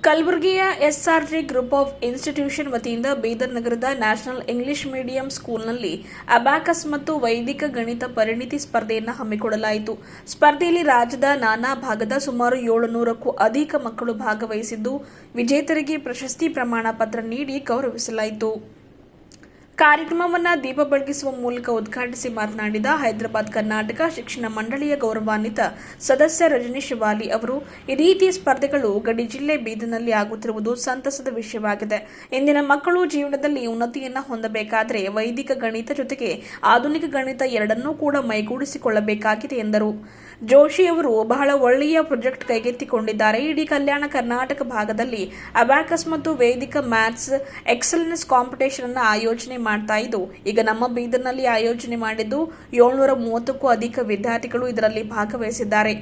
ಕಲಬುರಗಿಯ ಎಸ್ಆರ್ಜಿ group of institution ವತಿಯಿಂದ ಬೀದರ್ ನಗರದ ನ್ಯಾಷನಲ್ ಇಂಗ್ಲಿಷ್ ಮೀಡಿಯಂ ಸ್ಕೂಲ್ನಲ್ಲಿ ಅಬ್ಯಾಕಸ್ ಮತ್ತು ವೈದಿಕ ಗಣಿತ ಪರಿಣಿತಿ ಸ್ಪರ್ಧೆಯನ್ನು ಹಮ್ಮಿಕೊಳ್ಳಲಾಯಿತು. ಸ್ಪರ್ಧೆಯಲ್ಲಿ ರಾಜ್ಯದ ನಾನಾ ಭಾಗದ ಸುಮಾರು 700ಕ್ಕೂ ಅಧಿಕ ಮಕ್ಕಳು ಭಾಗವಹಿಸಿದ್ದು, ವಿಜೇತರಿಗೆ ಪ್ರಶಸ್ತಿ ಪ್ರಮಾಣ ಪತ್ರ ನೀಡಿ ಗೌರವಿಸಲಾಯಿತು. ಕಾರ್ಯಕ್ರಮವನ್ನು ದೀಪ ಬೆಳಗಿಸುವ ಮೂಲಕ ಉದ್ಘಾಟಿಸಿ ಮಾತನಾಡಿದ ಹೈದರಾಬಾದ್ ಕರ್ನಾಟಕ ಶಿಕ್ಷಣ ಮಂಡಳಿಯ ಗೌರವಾನ್ವಿತ ಸದಸ್ಯ ರಜನೀಶ್ ವಾಲಿ ಅವರು, ಈ ರೀತಿಯ ಸ್ಪರ್ಧೆಗಳು ಗಡಿ ಜಿಲ್ಲೆ ಬೀದರ್ನಲ್ಲಿ ಆಗುತ್ತಿರುವುದು ಸಂತಸದ ವಿಷಯವಾಗಿದೆ. ಇಂದಿನ ಮಕ್ಕಳು ಜೀವನದಲ್ಲಿ ಉನ್ನತಿಯನ್ನು ಹೊಂದಬೇಕಾದರೆ ವೈದಿಕ ಗಣಿತ ಜೊತೆಗೆ ಆಧುನಿಕ ಗಣಿತ ಎರಡನ್ನೂ ಕೂಡ ಮೈಗೂಡಿಸಿಕೊಳ್ಳಬೇಕಾಗಿದೆ ಎಂದರು. ಜೋಶಿ ಅವರು ಬಹಳ ಒಳ್ಳೆಯ ಪ್ರಾಜೆಕ್ಟ್ ಕೈಗೆತ್ತಿಕೊಂಡಿದ್ದಾರೆ. ಇಡೀ ಕಲ್ಯಾಣ ಕರ್ನಾಟಕ ಭಾಗದಲ್ಲಿ ಅಬ್ಯಾಕಸ್ ಮತ್ತು ವೇದಿಕ ಮ್ಯಾಥ್ಸ್ ಎಕ್ಸಲೆನ್ಸ್ ಕಾಂಪಿಟೇಷನ್ ಅನ್ನು ಆಯೋಜನೆ ಮಾಡ್ತಾ ಇದ್ದು, ಈಗ ನಮ್ಮ ಬೀದರ್ನಲ್ಲಿ ಆಯೋಜನೆ ಮಾಡಿದ್ದು 730ಕ್ಕೂ ಅಧಿಕ ವಿದ್ಯಾರ್ಥಿಗಳು ಇದರಲ್ಲಿ ಭಾಗವಹಿಸಿದ್ದಾರೆ.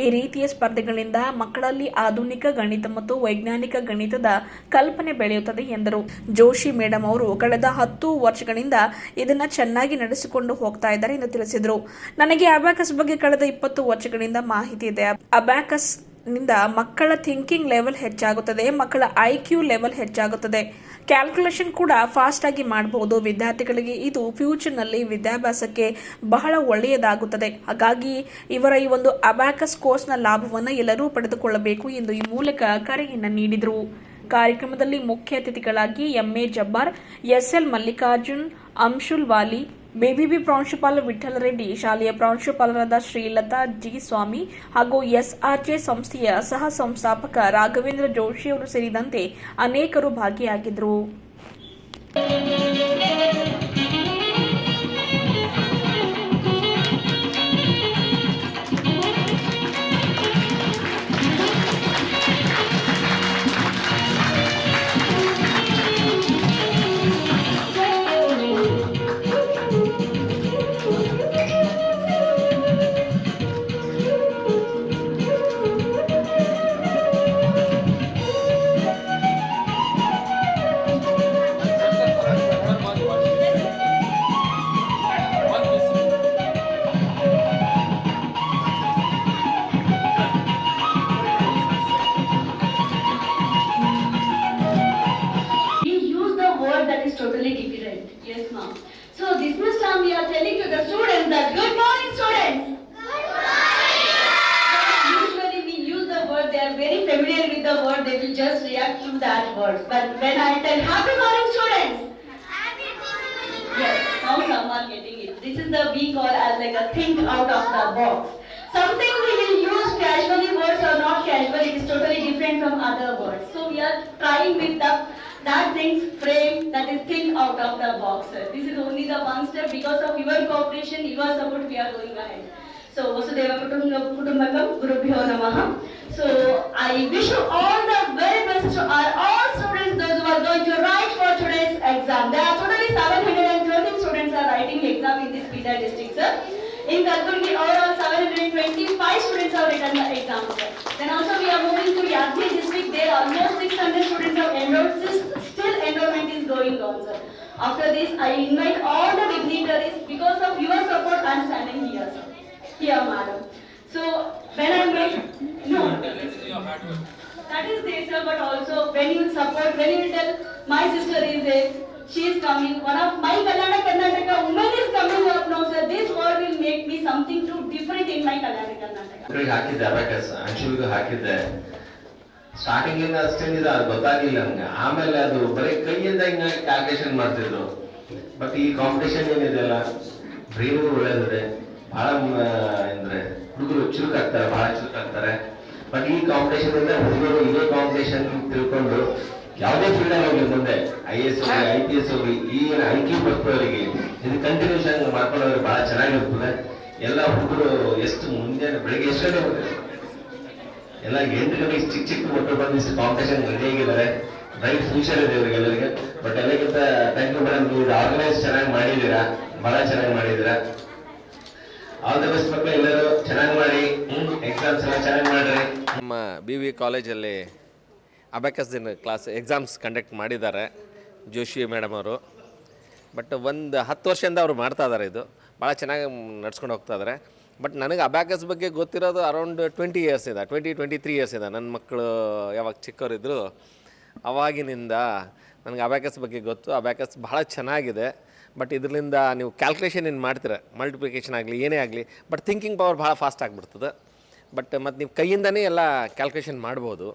ಈ ರೀತಿಯ ಸ್ಪರ್ಧೆಗಳಿಂದ ಮಕ್ಕಳಲ್ಲಿ ಆಧುನಿಕ ಗಣಿತ ಮತ್ತು ವೈಜ್ಞಾನಿಕ ಗಣಿತದ ಕಲ್ಪನೆ ಬೆಳೆಯುತ್ತದೆ ಎಂದರು. ಜೋಶಿ ಮೇಡಮ್ ಅವರು ಕಳೆದ 10 ವರ್ಷಗಳಿಂದ ಇದನ್ನ ಚೆನ್ನಾಗಿ ನಡೆಸಿಕೊಂಡು ಹೋಗ್ತಾ ಇದ್ದಾರೆ ಎಂದು ತಿಳಿಸಿದರು. ನನಗೆ ಅಬ್ಯಾಕಸ್ ಬಗ್ಗೆ ಕಳೆದ 20 ವರ್ಷಗಳಿಂದ ಮಾಹಿತಿ ಇದೆ. ಅಬ್ಯಾಕಸ್ ನಿಂದ ಮಕ್ಕಳ ಥಿಂಕಿಂಗ್ ಲೆವೆಲ್ ಹೆಚ್ಚಾಗುತ್ತದೆ, ಮಕ್ಕಳ IQ ಲೆವೆಲ್ ಹೆಚ್ಚಾಗುತ್ತದೆ, ಕ್ಯಾಲ್ಕುಲೇಷನ್ ಕೂಡ ಫಾಸ್ಟ್ ಆಗಿ ಮಾಡಬಹುದು. ವಿದ್ಯಾರ್ಥಿಗಳಿಗೆ ಇದು ಫ್ಯೂಚರ್ನಲ್ಲಿ ವಿದ್ಯಾಭ್ಯಾಸಕ್ಕೆ ಬಹಳ ಒಳ್ಳೆಯದಾಗುತ್ತದೆ. ಹಾಗಾಗಿ ಇವರ ಈ ಒಂದು ಅಬ್ಯಾಕಸ್ ಕೋರ್ಸ್ನ ಲಾಭವನ್ನು ಎಲ್ಲರೂ ಪಡೆದುಕೊಳ್ಳಬೇಕು ಎಂದು ಈ ಮೂಲಕ ಕರೆಯನ್ನು ನೀಡಿದರು. ಕಾರ್ಯಕ್ರಮದಲ್ಲಿ ಮುಖ್ಯ ಅತಿಥಿಗಳಾಗಿ MA ಜಬ್ಬಾರ್, SL ಮಲ್ಲಿಕಾರ್ಜುನ್, ಅಂಶುಲ್ ವಾಲಿ, BBB ಪ್ರಾಂಶುಪಾಲ ವಿಠ್ಠಲ ರೆಡ್ಡಿ, ಶಾಲೆಯ ಪ್ರಾಂಶುಪಾಲರಾದ ಶ್ರೀಲತಾ G ಸ್ವಾಮಿ ಹಾಗೂ SRJ ಸಂಸ್ಥೆಯ ಸಹ ಸಂಸ್ಥಾಪಕ ರಾಘವೇಂದ್ರ ಜೋಶಿ ಅವರು ಸೇರಿದಂತೆ ಅನೇಕರು ಭಾಗಿಯಾಗಿದ್ದರು. That is totally different. Yes, ma'am. So this much time we are telling to the students that good morning, students. Good morning. Usually we use the word, they are very familiar with the word, they will just react to that word. But when I tell happy morning, students. Happy morning. Yes, now some are getting it. This is the we call as like a think out of the box. Something we will use casually words or not casually, it is totally different from other words. So we are trying with that things frame, that is think out of the box. This is only the one step. Because of your cooperation, your support, we are going ahead. So Vasudeva Kutumbakam Gurubhyo Namaha. So I wish you all the very best to our all students, those who are going to write for today's exam. There are totally 713 students are writing exam in this Bidar district, sir. In Kalburgi, overall 725 students have written the exam, sir. Then also we are moving to Yadgir district. There almost 600 students have enrolled. Still enrollment is going on, sir. After this, I invite all the dignitaries. Because of your support, I am standing here, sir. Here, madam. So when I make that is there, sir. But also when you support, when you tell my sister is there, she is coming. One of my Kalyana Karnataka women is coming up now, sir. This word will make me something too different in my Kalyana Karnataka. ಹಾಕಿದ್ದೆ abacus ಅಂಶುವಿಗೂ ಹಾಕಿದ್ದೆ. Starting ಇಂದ ಅಷ್ಟೇನಿದೆ ಅದು ಗೊತ್ತಾಗಿಲ್ಲ ನಮ್ಗೆ. ಆಮೇಲೆ ಅದು ಬರೀ ಕೈಯಿಂದ ಹಿಂಗ ಕ್ಯಾಲ್ಕುಲೇಷನ್ ಮಾಡ್ತಿದ್ರು. ಬಟ್ ಈ ಕಾಂಪಿಟೇಷನ್ ಏನಿದೆಯಲ್ಲ ಬ್ರೈನ್ ಒಳ್ಳೇದಿದೆ, ಬಹಳ ಅಂದ್ರೆ ಹುಡುಗರು ಚುರುಕಾಗ್ತಾರೆ, ಬಹಳ ಚುರುಕಾಗ್ತಾರೆ. ಬಟ್ ಈ ಕಾಂಪಿಟೇಷನ್ ಇಂದ ಹುಡುಗರು ಇದೇ ಕಾಂಪಿಟೇಷನ್ ತಿಳ್ಕೊಂಡು ಯಾವುದೇ ಫೀಲ್ಡ್ ಅಲ್ಲಿ ಹೋಗ್ಲಿ, ಮುಂದೆ IAS ಹೋಗಿ IPS ಹೋಗಿ ಈಗಿನ IQ ಬರ್ತವರಿಗೆ ಇದು ಕಂಟಿನ್ಯೂಷನ್ ಮಾಡ್ಕೊಂಡವ್ರಿಗೆ ಬಹಳ ಚೆನ್ನಾಗಿರ್ತದೆ. ಎಲ್ಲ ಹುಡುಗರು ಎಷ್ಟು ಮುಂಜಾನೆ ಬೆಳಿಗ್ಗೆ ಎಷ್ಟು ಗಂಟೆ ಹೋಗ್ತಾರೆ, ಎಲ್ಲ 8 ಗಂಟೆಗೆ ಚಿಕ್ಕ ಮಕ್ಕಳು ಬಂದು ಇಷ್ಟು ಕಾಂಪಿಟೇಷನ್ ರೆಡಿ ಆಗಿದ್ದಾರೆ. ರೈಟ್ ಫ್ಯೂಚರ್ ಇದೆ ಇವರಿಗೆಲ್ಲರಿಗೆ. ಬಟ್ ಎಲ್ಲಕ್ಕಿಂತ ಥ್ಯಾಂಕ್ ಯು ಮೇಡಮ್, ನೀವು ಆರ್ಗನೈಸ್ ಚೆನ್ನಾಗಿ ಮಾಡಿದ್ದೀರಾ, ಬಹಳ ಚೆನ್ನಾಗಿ ಮಾಡಿದ್ದೀರಾ. ಆಲ್ ದ ಬೆಸ್ಟ್ ಮಕ್ಕಳು, ಎಲ್ಲರೂ ಚೆನ್ನಾಗಿ ಮಾಡಿ, ಎಕ್ಸಾಮ್ಸ್ ಎಲ್ಲ ಚೆನ್ನಾಗಿ ಮಾಡ್ರಿ. ನಮ್ಮ BV ಕಾಲೇಜಲ್ಲಿ ಅಬ್ಯಾಕಸ್ ಕ್ಲಾಸ್ ಎಕ್ಸಾಮ್ಸ್ ಕಂಡಕ್ಟ್ ಮಾಡಿದ್ದಾರೆ ಜೋಶಿ ಮೇಡಮ್ ಅವರು. ಬಟ್ ಒಂದು 10 ವರ್ಷದಿಂದ ಅವರು ಮಾಡ್ತಾ ಇದ್ದಾರೆ. ಇದು ಭಾಳ ಚೆನ್ನಾಗಿ ನಡ್ಸ್ಕೊಂಡು ಹೋಗ್ತಾ ಇದ್ದಾರೆ. ಬಟ್ ನನಗೆ ಅಬ್ಯಾಕಸ್ ಬಗ್ಗೆ ಗೊತ್ತಿರೋದು ಅರೌಂಡ್ 20 ಇಯರ್ಸ್ ಇದೆ, 23 ಇಯರ್ಸ್ ಇದೆ. ನನ್ನ ಮಕ್ಕಳು ಯಾವಾಗ ಚಿಕ್ಕವರಿದ್ದರು ಅವಾಗಿನಿಂದ ನನಗೆ ಅಬ್ಯಾಕಸ್ ಬಗ್ಗೆ ಗೊತ್ತು. ಅಬ್ಯಾಕಸ್ ಭಾಳ ಚೆನ್ನಾಗಿದೆ. ಬಟ್ ಇದರಿಂದ ನೀವು ಕ್ಯಾಲ್ಕುಲೇಷನ್ ಏನು ಮಾಡ್ತೀರ, ಮಲ್ಟಿಪ್ಲಿಕೇಶನ್ ಆಗಲಿ ಏನೇ ಆಗಲಿ, ಬಟ್ ಥಿಂಕಿಂಗ್ ಪವರ್ ಭಾಳ ಫಾಸ್ಟ್ ಆಗಿಬಿಡ್ತದೆ. ಬಟ್ ಮತ್ತು ನೀವು ಕೈಯಿಂದನೇ ಎಲ್ಲ ಕ್ಯಾಲ್ಕುಲೇಷನ್ ಮಾಡ್ಬೋದು.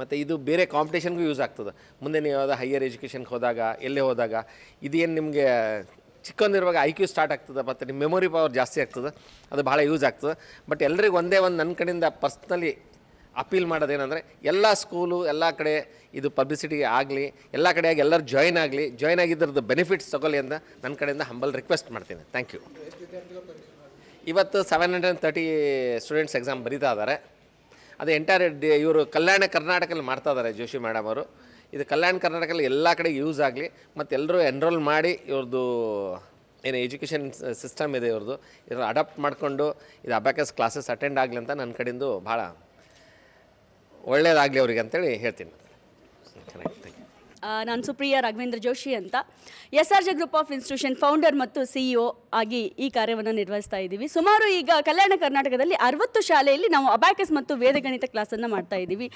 ಮತ್ತು ಇದು ಬೇರೆ ಕಾಂಪಿಟೇಷನ್ಗೂ ಯೂಸ್ ಆಗ್ತದೆ. ಮುಂದೆ ನೀವು ಯಾವುದೋ ಹೈಯರ್ ಎಜುಕೇಷನ್ಗೆ ಹೋದಾಗ, ಎಲ್ಲೇ ಹೋದಾಗ ಇದೇನು ನಿಮಗೆ ಚಿಕ್ಕಂದಿರುವಾಗ IQ ಸ್ಟಾರ್ಟ್ ಆಗ್ತದೆ ಮತ್ತು ನಿಮ್ಮ ಮೆಮೊರಿ ಪವರ್ ಜಾಸ್ತಿ ಆಗ್ತದೆ, ಅದು ಭಾಳ ಯೂಸ್ ಆಗ್ತದೆ. ಬಟ್ ಎಲ್ರಿಗೂ ಒಂದೇ ಒಂದು ನನ್ನ ಕಡೆಯಿಂದ ಪರ್ಸ್ನಲಿ ಅಪೀಲ್ ಮಾಡೋದೇನೆಂದರೆ ಎಲ್ಲ ಸ್ಕೂಲು ಎಲ್ಲ ಕಡೆ ಇದು ಪಬ್ಲಿಸಿಟಿ ಆಗಲಿ, ಎಲ್ಲ ಕಡೆಯಾಗಿ ಎಲ್ಲರೂ ಜಾಯ್ನ್ ಆಗಿದ್ರದ್ದು ಬೆನಿಫಿಟ್ಸ್ ತಗೊಳ್ಳಿ ಅಂತ ನನ್ನ ಕಡೆಯಿಂದ ಹಂಬಲ್ ರಿಕ್ವೆಸ್ಟ್ ಮಾಡ್ತೀನಿ. Thank you. ಇವತ್ತು 730 ಸ್ಟೂಡೆಂಟ್ಸ್ ಎಕ್ಸಾಮ್ ಬರೀತಾ ಇದ್ದಾರೆ. ಅದು ಎಂಟೈರ್ ಇವರು ಕಲ್ಯಾಣ ಕರ್ನಾಟಕದಲ್ಲಿ ಮಾಡ್ತಾ ಇದ್ದಾರೆ ಜೋಶಿ ಮೇಡಮ್ ಅವರು. ಇದು ಕಲ್ಯಾಣ ಕರ್ನಾಟಕದಲ್ಲಿ ಎಲ್ಲ ಕಡೆ ಯೂಸ್ ಆಗಲಿ ಮತ್ತು ಎಲ್ಲರೂ ಎನ್ರೋಲ್ ಮಾಡಿ ಇವ್ರದ್ದು ಏನು ಎಜುಕೇಷನ್ ಸಿಸ್ಟಮ್ ಇದೆ ಇವ್ರದ್ದು ಇದ್ರ ಅಡಾಪ್ಟ್ ಮಾಡಿಕೊಂಡು ಇದು ಅಬ್ಯಾಕಸ್ ಕ್ಲಾಸಸ್ ಅಟೆಂಡ್ ಆಗಲಿ ಅಂತ ನನ್ನ ಕಡೆಯಿಂದ ಭಾಳ ಒಳ್ಳೆಯದಾಗಲಿ ಅವರಿಗೆ ಅಂತೇಳಿ ಹೇಳ್ತೀನಿ. ನಾನು ಸುಪ್ರಿಯಾ ರಾಘವೇಂದ್ರ ಜೋಶಿ ಅಂತ SRJ group of institution founder ಮತ್ತು CEO ಆಗಿ ಈ ಕಾರ್ಯವನ್ನು ನಿರ್ವಹಿಸ್ತಾ ಇದ್ದೀವಿ. ಸುಮಾರು ಈಗ ಕಲ್ಯಾಣ ಕರ್ನಾಟಕದಲ್ಲಿ 60 ಶಾಲೆಯಲ್ಲಿ ನಾವು ಅಬ್ಯಾಕಸ್ ಮತ್ತು ವೇದಗಣಿತ ಕ್ಲಾಸನ್ನು ಮಾಡ್ತಾ ಇದ್ದೀವಿ.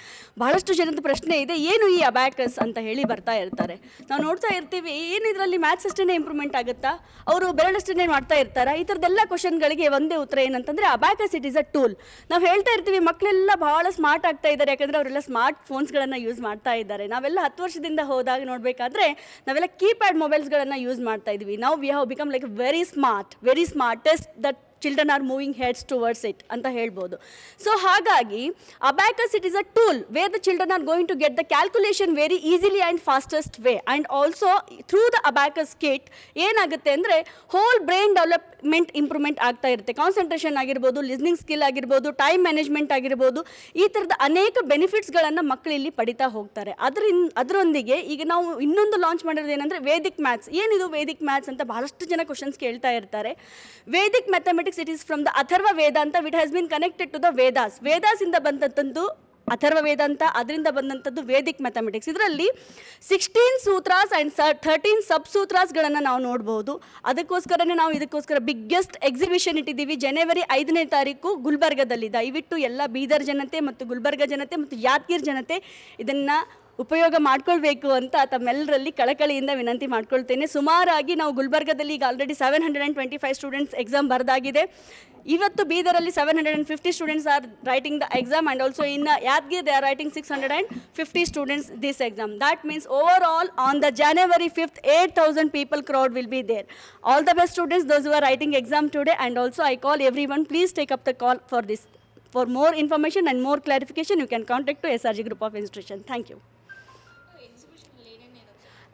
ಬಹಳಷ್ಟು ಜನದ ಪ್ರಶ್ನೆ ಇದೆ, ಏನು ಈ ಅಬ್ಯಾಕಸ್ ಅಂತ ಹೇಳಿ ಬರ್ತಾ ಇರ್ತಾರೆ. ನಾವು ನೋಡ್ತಾ ಇರ್ತೀವಿ, ಏನು ಇದರಲ್ಲಿ ಮ್ಯಾಥ್ಸ್ ಅಷ್ಟೇ ಇಂಪ್ರೂವ್ಮೆಂಟ್ ಆಗುತ್ತಾ, ಅವರು ಬೆರಳಷ್ಟೇ ಮಾಡ್ತಾ ಇರ್ತಾರಾ, ಈ ಥರದ್ದೆಲ್ಲ ಕ್ವಶನ್ಗಳಿಗೆ ಒಂದೇ ಉತ್ತರ ಏನಂತಂದರೆ abacus it is a tool. ನಾವು ಹೇಳ್ತಾ ಇರ್ತೀವಿ ಮಕ್ಕಳೆಲ್ಲ ಭಾಳ ಸ್ಮಾರ್ಟ್ ಆಗ್ತಾ ಇದ್ದಾರೆ, ಯಾಕಂದರೆ ಅವರೆಲ್ಲ ಸ್ಮಾರ್ಟ್ ಫೋನ್ಸ್ಗಳನ್ನು ಯೂಸ್ ಮಾಡ್ತಾ ಇದ್ದಾರೆ. ನಾವೆಲ್ಲ 10 ವರ್ಷದಿಂದ ಹೋದಾಗ ನೋಡಬೇಕಾದ್ರೆ ನಾವೆಲ್ಲ ಕೀಪ್ಯಾಡ್ ಮೊಬೈಲ್ಸ್ಗಳನ್ನು ಯೂಸ್ ಮಾಡ್ತಾ ಇದ್ವಿ. ನಾವು we have become like very smartest that children are moving heads towards it ಅಂತ ಹೇಳ್ಬೋದು. ಸೊ ಹಾಗಾಗಿ abacus it is a tool where the children are going to get the calculation very easily and fastest way. And also through the abacus kit ಏನಾಗುತ್ತೆ ಅಂದರೆ hole brain development improvement ಆಗ್ತಾ ಇರುತ್ತೆ. Concentration ಆಗಿರ್ಬೋದು, listening skill ಆಗಿರ್ಬೋದು, time management ಆಗಿರ್ಬೋದು, ಈ ಥರದ ಅನೇಕ ಬೆನಿಫಿಟ್ಸ್ಗಳನ್ನು ಮಕ್ಕಳು ಇಲ್ಲಿ ಪಡಿತಾ ಹೋಗ್ತಾರೆ. ಅದರೊಂದಿಗೆ ಈಗ ನಾವು ಇನ್ನೊಂದು ಲಾಂಚ್ ಮಾಡಿರೋದು ಏನಂದರೆ ವೇದಿಕ್ ಮ್ಯಾಥ್ಸ್. ಏನಿದು ವೇದಿಕ್ ಮ್ಯಾಥ್ಸ್ ಅಂತ ಬಹಳಷ್ಟು ಜನ ಕ್ವಶನ್ಸ್ ಕೇಳ್ತಾ ಇರ್ತಾರೆ. Vedic mathematics it is from the Atharva Vedanta which has been connected to the Vedas. Vedas ಇಂದ ಬಂದಂಥದ್ದು ಅಥರ್ವ ವೇದಾಂತ, ಅದರಿಂದ ಬಂದಂಥದ್ದು ವೇದಿಕ್ ಮ್ಯಾಥಮೆಟಿಕ್ಸ್. ಇದರಲ್ಲಿ 16 ಸೂತ್ರಾಸ್ ಆ್ಯಂಡ್ 13 ಸಬ್ ಸೂತ್ರಾಸ್ಗಳನ್ನು ನಾವು ನೋಡ್ಬೋದು. ಅದಕ್ಕೋಸ್ಕರನೇ ನಾವು ಇದಕ್ಕೋಸ್ಕರ ಬಿಗ್ಗೆಸ್ಟ್ ಎಕ್ಸಿಬಿಷನ್ ಇಟ್ಟಿದ್ದೀವಿ ಜನವರಿ 5ನೇ ತಾರೀಕು ಗುಲ್ಬರ್ಗದಲ್ಲಿ. ದಯವಿಟ್ಟು ಎಲ್ಲ ಬೀದರ್ ಜನತೆ ಮತ್ತು ಗುಲ್ಬರ್ಗ ಜನತೆ ಮತ್ತು ಯಾದಗಿರಿ ಜನತೆ ಇದನ್ನು ಉಪಯೋಗ ಮಾಡ್ಕೊಳ್ಬೇಕು ಅಂತ ತಮ್ಮೆಲ್ಲರಲ್ಲಿ ಕಳಕಳಿಯಿಂದ ವಿನಂತಿ ಮಾಡ್ಕೊಳ್ತೇನೆ. ಸುಮಾರಾಗಿ ನಾವು ಗುಲ್ಬರ್ಗದಲ್ಲಿ ಈಗ ಆಲ್ರೆಡಿ 725 ಸ್ಟೂಡೆಂಟ್ಸ್ ಎಕ್ಸಾಮ್ ಬರೆದಾಗಿದೆ. ಇವತ್ತು ಬೀದರಲ್ಲಿ 750 students are writing the exam and also in Yadgiri they are writing 650 students this exam. That means overall on the January 5th 8,000 people crowd will be there. All the best students, those who are writing exam today, and also I call everyone, please take up the call for this. For more information and more clarification, you can contact to SRJ Group of Institution. Thank you.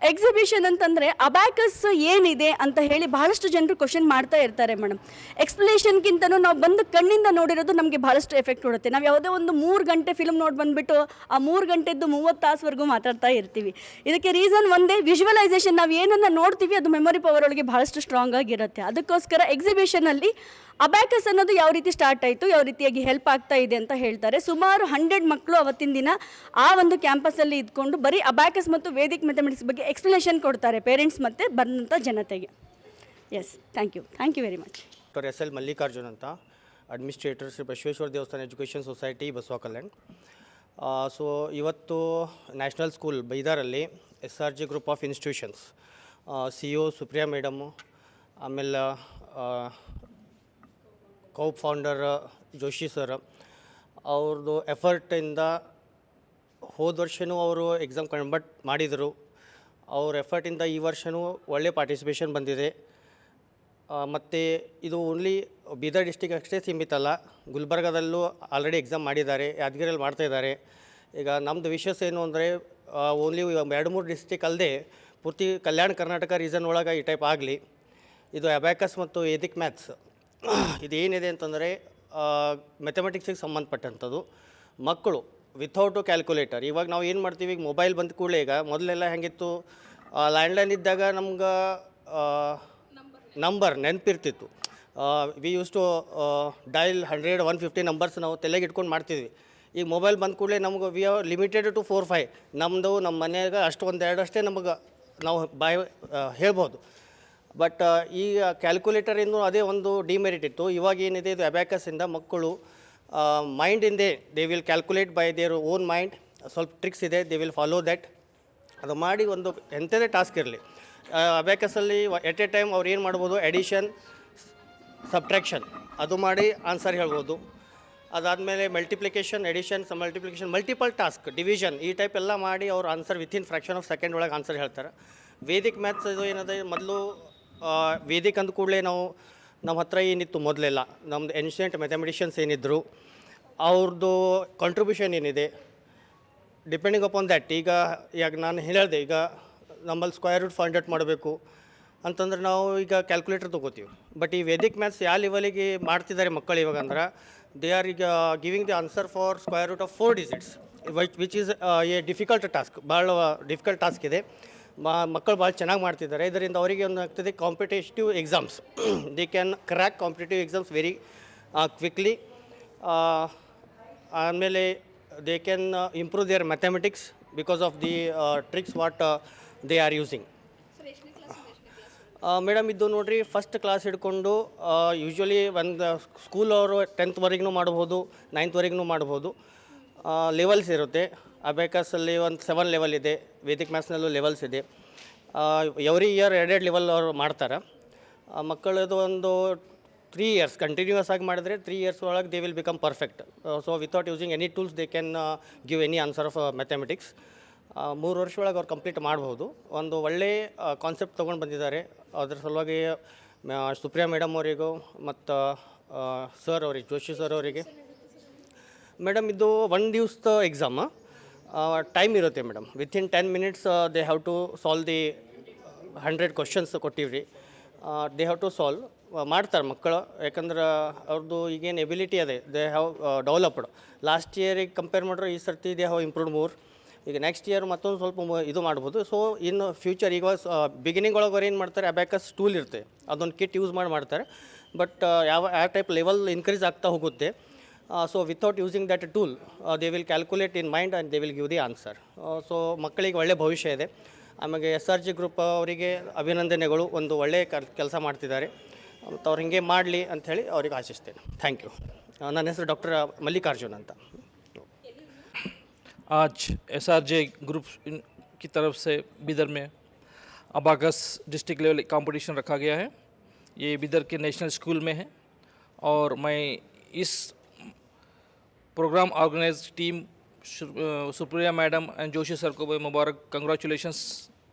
Exhibition ಅಂತಂದರೆ abacus ಏನಿದೆ ಅಂತ ಹೇಳಿ ಬಹಳಷ್ಟು ಜನರು question ಮಾಡ್ತಾ ಇರ್ತಾರೆ madam. ಎಕ್ಸ್ಪ್ಲನೇಷನ್ಗಿಂತನೂ ನಾವು ಬಂದು ಕಣ್ಣಿಂದ ನೋಡಿರೋದು ನಮಗೆ ಭಾಳಷ್ಟು ಎಫೆಕ್ಟ್ ಕೊಡುತ್ತೆ. ನಾವು ಯಾವುದೇ ಒಂದು 3 ಗಂಟೆ ಫಿಲ್ಮ್ ನೋಡಿ ಬಂದುಬಿಟ್ಟು ಆ 3 ಗಂಟೆದ್ದು 30 ತಾಸುವರೆಗೂ ಮಾತಾಡ್ತಾ ಇರ್ತೀವಿ. ಇದಕ್ಕೆ ರೀಸನ್ ಒಂದೇ, ವಿಜುವಲೈಸೇಷನ್. ನಾವು ಏನನ್ನು ನೋಡ್ತೀವಿ ಅದು ಮೆಮೊರಿ ಪವರ್ ಒಳಗೆ ಭಾಳಷ್ಟು ಸ್ಟ್ರಾಂಗ್ ಆಗಿರುತ್ತೆ. ಅದಕ್ಕೋಸ್ಕರ ಎಕ್ಸಿಬಿಷನಲ್ಲಿ ಅಬ್ಯಾಕಸ್ ಅನ್ನೋದು ಯಾವ ರೀತಿ ಸ್ಟಾರ್ಟ್ ಆಯಿತು, ಯಾವ ರೀತಿಯಾಗಿ ಹೆಲ್ಪ್ ಆಗ್ತಾ ಇದೆ ಅಂತ ಹೇಳ್ತಾರೆ. ಸುಮಾರು 100 ಮಕ್ಕಳು ಅವತ್ತಿನ ದಿನ ಆ ಒಂದು ಕ್ಯಾಂಪಸಲ್ಲಿ ಇದ್ಕೊಂಡು ಬರೀ ಅಬ್ಯಾಕಸ್ ಮತ್ತು ವೇದಿಕ್ ಮ್ಯಾಥಮೆಟಿಕ್ಸ್ ಬಗ್ಗೆ ಎಕ್ಸ್ಪ್ಲನೇಷನ್ ಕೊಡ್ತಾರೆ ಪೇರೆಂಟ್ಸ್ ಮತ್ತು ಬಂದಂಥ ಜನತೆಗೆ. Yes, thank you very much. Doctor SL Mallikarjun ಅಂತ, ಅಡ್ಮಿನಿಸ್ಟ್ರೇಟರ್ ಶ್ರೀ ಬಸವೇಶ್ವರ ದೇವಸ್ಥಾನ education society Basava Kalyan. So ಇವತ್ತು ನ್ಯಾಷನಲ್ ಸ್ಕೂಲ್ ಬೈದಾರಲ್ಲಿ SRJ group of institutions CEO Supriya madam, ಆಮೇಲೆ ಫೌಂಡರ್ ಜೋಶಿ ಸರ್ ಅವ್ರದ್ದು ಎಫರ್ಟಿಂದ ಹೋದ ವರ್ಷವೂ ಅವರು ಎಕ್ಸಾಮ್ ಕಂಡಕ್ಟ್ ಮಾಡಿದರು. ಅವ್ರ ಎಫರ್ಟಿಂದ ಈ ವರ್ಷವೂ ಒಳ್ಳೆ ಪಾರ್ಟಿಸಿಪೇಷನ್ ಬಂದಿದೆ. ಮತ್ತು ಇದು ಓನ್ಲಿ ಬೀದರ್ ಡಿಸ್ಟಿಕ್ ಅಷ್ಟೇ ಸೀಮಿತ ಅಲ್ಲ, ಗುಲ್ಬರ್ಗದಲ್ಲೂ ಆಲ್ರೆಡಿ ಎಕ್ಸಾಮ್ ಮಾಡಿದ್ದಾರೆ, ಯಾದಗಿರಿಯಲ್ಲಿ ಮಾಡ್ತಾಯಿದ್ದಾರೆ. ಈಗ ನಮ್ಮದು ವಿಶೇಷ ಏನು ಅಂದರೆ ಓನ್ಲಿ 2-3 ಡಿಸ್ಟಿಕ್ ಅಲ್ಲದೆ ಪೂರ್ತಿ ಕಲ್ಯಾಣ ಕರ್ನಾಟಕ ರೀಸನ್ ಒಳಗೆ ಈ ಟೈಪ್ ಆಗಲಿ. ಇದು ಅಬ್ಯಾಕಸ್ ಮತ್ತು ವೇದಿಕ್ ಮ್ಯಾಥ್ಸ್ ಇದೇನಿದೆ ಅಂತಂದರೆ ಮ್ಯಾಥಮೆಟಿಕ್ಸಿಗೆ ಸಂಬಂಧಪಟ್ಟಂಥದ್ದು. ಮಕ್ಕಳು ವಿಥೌಟು ಕ್ಯಾಲ್ಕುಲೇಟರ್, ಇವಾಗ ನಾವು ಏನು ಮಾಡ್ತೀವಿ, ಈಗ ಮೊಬೈಲ್ ಬಂದ ಕೂಡಲೇ, ಈಗ ಮೊದಲೆಲ್ಲ ಹೆಂಗಿತ್ತು, ಲ್ಯಾಂಡ್ಲೈನ್ ಇದ್ದಾಗ ನಮ್ಗೆ ನಂಬರ್ ನೆನಪಿರ್ತಿತ್ತು. We use to dial 100-150 numbers ನಾವು ತಲೆಗೆ ಇಟ್ಕೊಂಡು ಮಾಡ್ತಿದ್ವಿ. ಈಗ ಮೊಬೈಲ್ ಬಂದ ಕೂಡಲೇ ನಮ್ಗೆ ವಿ ಆರ್ ಲಿಮಿಟೆಡ್ ಟು 4-5. ನಮ್ಮ ಮನೆಯಾಗ ಅಷ್ಟು 1-2 ಅಷ್ಟೇ ನಮಗೆ ನಾವು ಹೇಳ್ಬೋದು. ಬಟ್ ಈಗ ಕ್ಯಾಲ್ಕುಲೇಟರಿಂದ ಅದೇ ಒಂದು ಡಿಮೆರಿಟ್ ಇತ್ತು. ಇವಾಗ ಏನಿದೆ ಇದು ಅಬ್ಯಾಕಸಿಂದ ಮಕ್ಕಳು ಮೈಂಡಿಂದೇ they will calculate by their own mind. ಸ್ವಲ್ಪ ಟ್ರಿಕ್ಸ್ ಇದೆ, ದೇ ವಿಲ್ ಫಾಲೋ ದ್ಯಾಟ್. ಅದು ಮಾಡಿ ಒಂದು ಎಂಥದೇ ಟಾಸ್ಕ್ ಇರಲಿ ಅಬ್ಯಾಕಸಲ್ಲಿ ಎಟ್ ಎ ಟೈಮ್ ಅವ್ರು ಏನು ಮಾಡ್ಬೋದು, ಎಡಿಷನ್, ಸಬ್ಟ್ರಾಕ್ಷನ್ ಅದು ಮಾಡಿ ಆನ್ಸರ್ ಹೇಳ್ಬೋದು. ಅದಾದಮೇಲೆ multiplication, addition, multiple task, division ಈ ಟೈಪ್ ಎಲ್ಲ ಮಾಡಿ ಅವ್ರು answer within fraction of second ಒಳಗೆ ಆನ್ಸರ್ ಹೇಳ್ತಾರೆ. ವೇದಿಕ್ ಮ್ಯಾಥ್ಸ್ ಇದು ಏನಿದೆ, ಮೊದಲು ವೇದಿಕ್ ಅಂದ ಕೂಡಲೇ ನಮ್ಮ ಹತ್ರ ಏನಿತ್ತು ಮೊದಲೆಲ್ಲ ನಮ್ಮದು ಏನ್ಷಿಯಂಟ್ ಮ್ಯಾಥಮೆಟಿಷಿಯನ್ಸ್ ಏನಿದ್ದರು ಅವ್ರದ್ದು ಕಾಂಟ್ರಿಬ್ಯೂಷನ್ ಏನಿದೆ ಡಿಪೆಂಡಿಂಗ್ ಅಪಾನ್ ದ್ಯಾಟ್. ಈಗ ನಾನು ಹೇಳಿದೆ, ಈಗ ನಮ್ಮಲ್ಲಿ ಸ್ಕ್ವೇರ್ ರೂಟ್ ಫೈಂಡ್ ಔಟ್ ಮಾಡಬೇಕು ಅಂತಂದ್ರೆ ನಾವು ಈಗ ಕ್ಯಾಲ್ಕುಲೇಟರ್ ತೊಗೋತೀವಿ. ಬಟ್ ಈ ವೇದಿಕ್ ಮ್ಯಾಥ್ಸ್ ಯಾವ ಲೆವೆಲಿಗೆ ಮಾಡ್ತಿದ್ದಾರೆ ಮಕ್ಕಳು ಇವಾಗ ಅಂದ್ರೆ, ದೇ ಆರ್ ಈಗ giving the answer for square root of 4 digits, which is a difficult task. ಭಾಳ ಡಿಫಿಕಲ್ಟ್ ಟಾಸ್ಕ್ ಇದೆ. ಮಕ್ಕಳು ಭಾಳ ಚೆನ್ನಾಗಿ ಮಾಡ್ತಿದ್ದಾರೆ. ಇದರಿಂದ ಅವರಿಗೆ ಒಂದು ಆಗ್ತದೆ competitive exams, they can crack competitive exams very quickly. ಆಮೇಲೆ they can improve their mathematics because of the tricks what they are using. Madam ಇದು ನೋಡಿರಿ, ಫಸ್ಟ್ ಕ್ಲಾಸ್ ಹಿಡ್ಕೊಂಡು ಯೂಶ್ವಲಿ ಒಂದು ಸ್ಕೂಲ್ ಅವರು 10th ಮಾಡ್ಬೋದು, 9th ಮಾಡ್ಬೋದು. ಲೆವೆಲ್ಸ್ ಇರುತ್ತೆ. ಅಬ್ಯಾಕಸಲ್ಲಿ ಒಂದು 7 ಲೆವೆಲ್ ಇದೆ, ವೇದಿಕ್ ಮ್ಯಾಥ್ಸ್ನಲ್ಲೂ ಲೆವೆಲ್ಸ್ ಇದೆ. ಎವ್ರಿ ಇಯರ್ 2 ಲೆವೆಲ್ ಅವರು ಮಾಡ್ತಾರೆ. ಮಕ್ಕಳದು ಒಂದು 3 years ಕಂಟಿನ್ಯೂಯಸ್ ಆಗಿ ಮಾಡಿದ್ರೆ 3 years ಒಳಗೆ they will become perfect. So without using any tools they can give any answer of mathematics. 3 ವರ್ಷ ಒಳಗೆ ಅವ್ರು ಕಂಪ್ಲೀಟ್ ಮಾಡ್ಬೋದು. ಒಂದು ಒಳ್ಳೆಯ ಕಾನ್ಸೆಪ್ಟ್ ತೊಗೊಂಡು ಬಂದಿದ್ದಾರೆ. ಅದ್ರ ಸಲುವಾಗಿ ಸುಪ್ರಿಯಾ ಮೇಡಮ್ ಅವರಿಗೂ ಮತ್ತು ಸರ್ ಅವರಿಗೆ, ಜೋಶಿ ಸರ್ ಅವರಿಗೆ. ಮೇಡಮ್ ಇದು 1 ದಿವಸದ ಎಕ್ಸಾಮ್, ಟೈಮ್ ಇರುತ್ತೆ madam. Within 10 minutes they have to solve the 100 questions ಕೊಟ್ಟಿವ್ರಿ. ದೇ ಹ್ಯಾವ್ ಟು ಸಾಲ್ವ್ ಮಾಡ್ತಾರೆ ಮಕ್ಕಳು. ಯಾಕಂದ್ರೆ ಅವ್ರದ್ದು ಈಗೇನು ಎಬಿಲಿಟಿ ಅದೇ ದೇ ಹ್ಯಾವ್ ಡೆವಲಪ್ಡ್. ಲಾಸ್ಟ್ ಇಯರಿಗೆ ಕಂಪೇರ್ ಮಾಡಿದ್ರೆ ಈ ಸರ್ತಿ ದೇ ಹ್ಯಾವ್ ಇಂಪ್ರೂವ್ಡ್ ಮೋರ್. ಈಗ ನೆಕ್ಸ್ಟ್ ಇಯರ್ ಮತ್ತೊಂದು ಸ್ವಲ್ಪ ಇದು ಮಾಡ್ಬೋದು. ಸೊ ಇನ್ ಫ್ಯೂಚರ್ ಈಗ ಬಿಗಿನಿಂಗ್ ಒಳಗೆ ಅವ್ರು ಏನು ಮಾಡ್ತಾರೆ, ಅಬ್ಯಾಕಸ್ ಟೂಲ್ ಇರುತ್ತೆ, ಅದೊಂದು ಕಿಟ್ ಯೂಸ್ ಮಾಡ್ತಾರೆ. ಬಟ್ ಯಾವ ಟೈಪ್ ಲೆವೆಲ್ ಇನ್ಕ್ರೀಸ್ ಆಗ್ತಾ ಹೋಗುತ್ತೆ. So without using that tool they will calculate in mind and they will give the answer. So ಮಕ್ಕಳಿಗೆ ಒಳ್ಳೆಯ ಭವಿಷ್ಯ ಇದೆ. ಆಮೇಲೆ SRG ಗ್ರೂಪ್ ಅವರಿಗೆ ಅಭಿನಂದನೆಗಳು, ಒಂದು ಒಳ್ಳೆಯ ಕೆಲಸ ಮಾಡ್ತಿದ್ದಾರೆ. ಮತ್ತು ಅವ್ರು ಹಿಂಗೆ ಮಾಡಲಿ ಅಂಥೇಳಿ ಅವ್ರಿಗೆ ಆಶಿಸ್ತೇನೆ. Thank you. ನನ್ನ ಹೆಸರು ಡಾಕ್ಟರ್ ಮಲ್ಲಿಕಾರ್ಜುನ್ ಅಂತ. आज SRJ ग्रुप की तरफ से बिदर में अबाकस डिस्ट्रिक्ट लेवल कंपटीशन रखा गया है. ये बिदर के नेशनल स्कूल में है और मैं इस program organise team Supriya madam and Joshi sir को मैं मुबारक कंग्रेचुलेशंस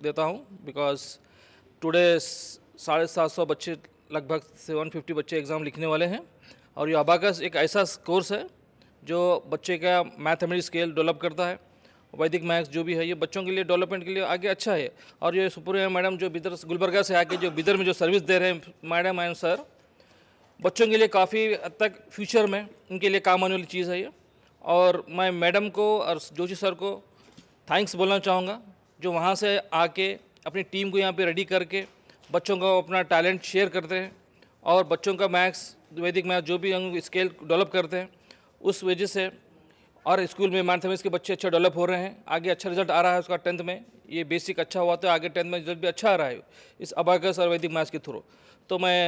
देता हूँ. बिकॉज टुडे 750 बच्चे, लगभग 750 बच्चे एग्ज़ाम लिखने वाले हैं. और ये अबाकस एक ऐसा कोर्स है जो बच्चे का मैथमेटिक्स स्केल डेवलप करता है. वैदिक मैथ्स जो भी है ये बच्चों के लिए डेवलपमेंट के लिए आगे अच्छा है. और ये सुप्रिया मैडम जो बिदर गुलबर्गा से आके जो बिदर में जो सर्विस दे रहे हैं मैडम एंड सर, बच्चों के लिए काफ़ी हद तक फ्यूचर में उनके लिए काम आने वाली चीज़ है ये. और मैं मैडम को और जोशी सर को थैंक्स बोलना चाहूँगा, जो वहाँ से आके अपनी टीम को यहाँ पे रेडी करके बच्चों को अपना टैलेंट शेयर करते हैं और बच्चों का मैथ्स, वैदिक मैथ्स जो भी हम स्केल डेवलप करते हैं उस वजह से और स्कूल में मैथमेटिक्स के बच्चे अच्छा डेवलप हो रहे हैं. आगे अच्छा रिजल्ट आ रहा है उसका 10th में. ये बेसिक अच्छा हुआ तो आगे 10th में रिजल्ट भी अच्छा आ रहा है इस अबाकस और वैदिक मैथ्स के थ्रू. तो मैं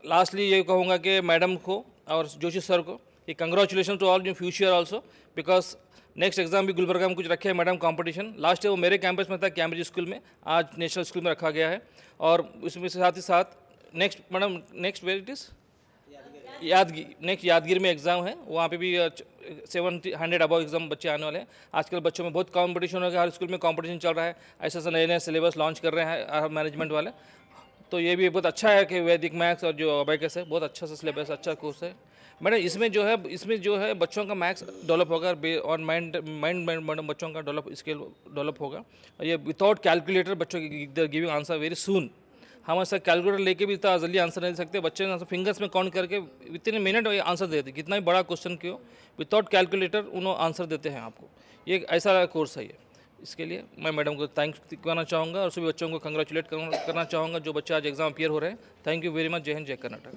लास्टली ये कहूँगा कि मैडम को और जोशी सर को ये congratulation to all in future also. Because next exam भी गुलबर्गा में कुछ रखे हैं मैडम कंपटीशन. लास्ट ईयर वो मेरे कैंपस में था कैम्ब्रिज स्कूल में, आज नेशनल स्कूल में रखा गया है. और उसमें साथ ही साथ next madam next where it is Yadgir में एग्ज़ाम है. वहाँ पे भी 700 अबव एग्ज़ाम बच्चे आने वाले हैं. आजकल बच्चों में बहुत कंपटीशन हो गया, हर स्कूल में कंपटीशन चल रहा है. ऐसे ऐसे नए नए सिलेबस लॉन्च कर रहे हैं मैनेजमेंट वाले. तो ये भी बहुत अच्छा है कि वैदिक मैथ्स और जो अबाकस है बहुत अच्छा सा सिलेबस, अच्छा कोर्स है मैडम. इसमें जो है बच्चों का मैथ्स डेवलप होगा और माइंड बच्चों का स्केल डेवलप होगा. और ये विदाउट कैलकुलेटर बच्चों की गिविंग आंसर वेरी सून. हम ऐसा कैलकुलेटर लेके भी इतना जल्दी आंसर नहीं दे सकते. बच्चे फिंगर्स में काउंट करके विथिन मिनट आंसर देते, कितना भी बड़ा क्वेश्चन क्यों, विदाउट कैलकुलेटर उन्होंने आंसर देते हैं आपको. ये ऐसा कोर्स है ये. इसके लिए मैं मैडम को थैंक्स करना चाहूँगा और सभी बच्चों को कंग्रेचुलेट करना चाहूँगा जो बच्चे आज एग्जाम अपीयर हो रहे हैं. Thank you very much. जय हिंद, जय कर्नाटक.